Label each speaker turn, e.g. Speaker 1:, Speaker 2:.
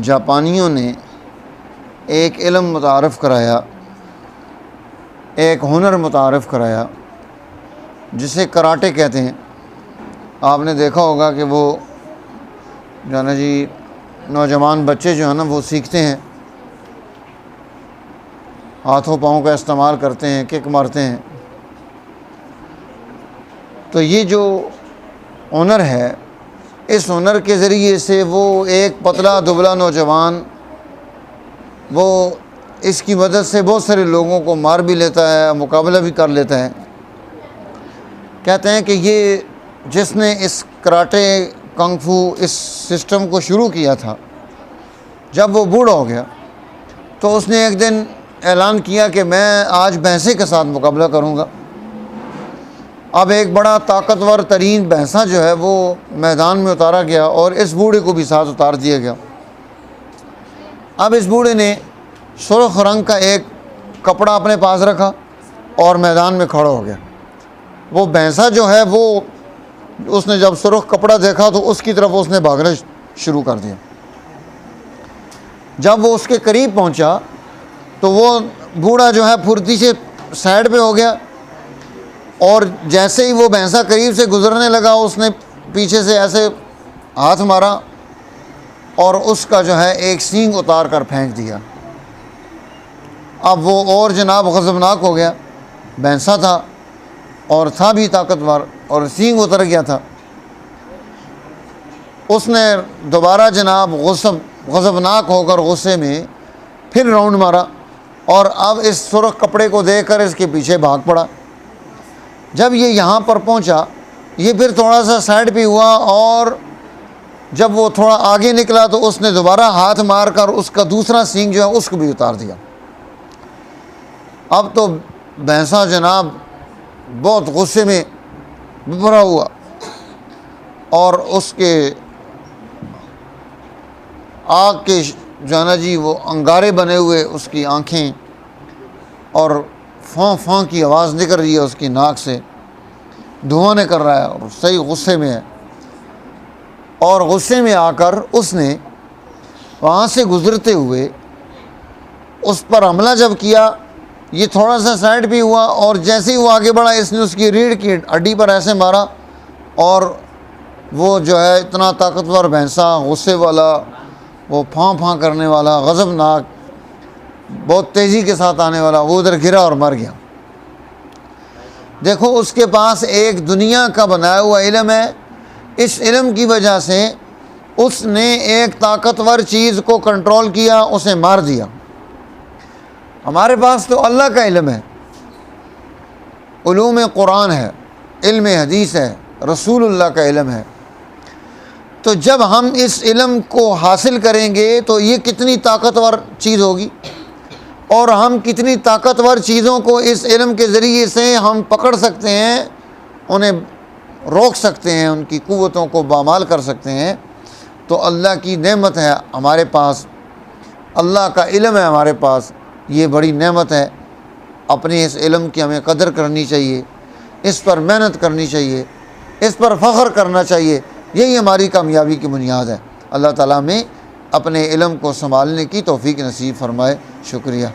Speaker 1: جاپانیوں نے ایک علم متعارف کرایا، ایک ہنر متعارف کرایا جسے کراٹے کہتے ہیں۔ آپ نے دیکھا ہوگا کہ وہ جو ہے نا جی نوجوان بچے جو ہیں نا وہ سیکھتے ہیں، ہاتھوں پاؤں کا استعمال کرتے ہیں، کک مارتے ہیں۔ تو یہ جو ہنر ہے، اس ہنر کے ذریعے سے وہ ایک پتلا دبلا نوجوان وہ اس کی مدد سے بہت سارے لوگوں کو مار بھی لیتا ہے، مقابلہ بھی کر لیتا ہے۔ کہتے ہیں کہ یہ جس نے اس کراٹے کنگ فو اس سسٹم کو شروع کیا تھا، جب وہ بوڑھا ہو گیا تو اس نے ایک دن اعلان کیا کہ میں آج بھینسے کے ساتھ مقابلہ کروں گا۔ اب ایک بڑا طاقتور ترین بھینسا جو ہے وہ میدان میں اتارا گیا اور اس بوڑھے کو بھی ساتھ اتار دیا گیا۔ اب اس بوڑھے نے سرخ رنگ کا ایک کپڑا اپنے پاس رکھا اور میدان میں کھڑا ہو گیا۔ وہ بھینسا جو ہے وہ اس نے جب سرخ کپڑا دیکھا تو اس کی طرف اس نے بھاگنا شروع کر دیا۔ جب وہ اس کے قریب پہنچا تو وہ بوڑھا جو ہے پھرتی سے سائڈ پہ ہو گیا، اور جیسے ہی وہ بھینسا قریب سے گزرنے لگا اس نے پیچھے سے ایسے ہاتھ مارا اور اس کا جو ہے ایک سینگ اتار کر پھینک دیا۔ اب وہ اور جناب غضبناک ہو گیا، بھینسا تھا اور تھا بھی طاقتور اور سینگ اتر گیا تھا۔ اس نے دوبارہ جناب غضبناک ہو کر غصے میں پھر راؤنڈ مارا اور اب اس سرخ کپڑے کو دیکھ کر اس کے پیچھے بھاگ پڑا۔ جب یہ یہاں پر پہنچا، یہ پھر تھوڑا سا سائڈ پہ ہوا اور جب وہ تھوڑا آگے نکلا تو اس نے دوبارہ ہاتھ مار کر اس کا دوسرا سینگ جو ہے اس کو بھی اتار دیا۔ اب تو بھینسا جناب بہت غصے میں بھرا ہوا اور اس کے آگ کے جو ہے نا جی وہ انگارے بنے ہوئے اس کی آنکھیں، اور فاں فاں کی آواز نکل رہی ہے اس کی ناک سے، دھواں نکل رہا ہے اور صحیح غصے میں ہے۔ اور غصے میں آ کر اس نے وہاں سے گزرتے ہوئے اس پر حملہ جب کیا، یہ تھوڑا سا سائڈ بھی ہوا اور جیسے ہی وہ آگے بڑھا اس نے اس کی ریڑھ کی ہڈی پر ایسے مارا، اور وہ جو ہے اتنا طاقتور بھینسا، غصے والا، وہ پھاں پھاں کرنے والا، غضبناک، بہت تیزی کے ساتھ آنے والا، وہ ادھر گرا اور مر گیا۔ دیکھو اس کے پاس ایک دنیا کا بنایا ہوا علم ہے، اس علم کی وجہ سے اس نے ایک طاقتور چیز کو کنٹرول کیا، اسے مار دیا۔ ہمارے پاس تو اللہ کا علم ہے، علوم قرآن ہے، علم حدیث ہے، رسول اللہ کا علم ہے۔ تو جب ہم اس علم کو حاصل کریں گے تو یہ کتنی طاقتور چیز ہوگی، اور ہم کتنی طاقتور چیزوں کو اس علم کے ذریعے سے ہم پکڑ سکتے ہیں، انہیں روک سکتے ہیں، ان کی قوتوں کو پامال کر سکتے ہیں۔ تو اللہ کی نعمت ہے ہمارے پاس، اللہ کا علم ہے ہمارے پاس، یہ بڑی نعمت ہے۔ اپنے اس علم کی ہمیں قدر کرنی چاہیے، اس پر محنت کرنی چاہیے، اس پر فخر کرنا چاہیے، یہی ہماری کامیابی کی بنیاد ہے۔ اللہ تعالیٰ میں اپنے علم کو سنبھالنے کی توفیق نصیب فرمائے۔ شکریہ۔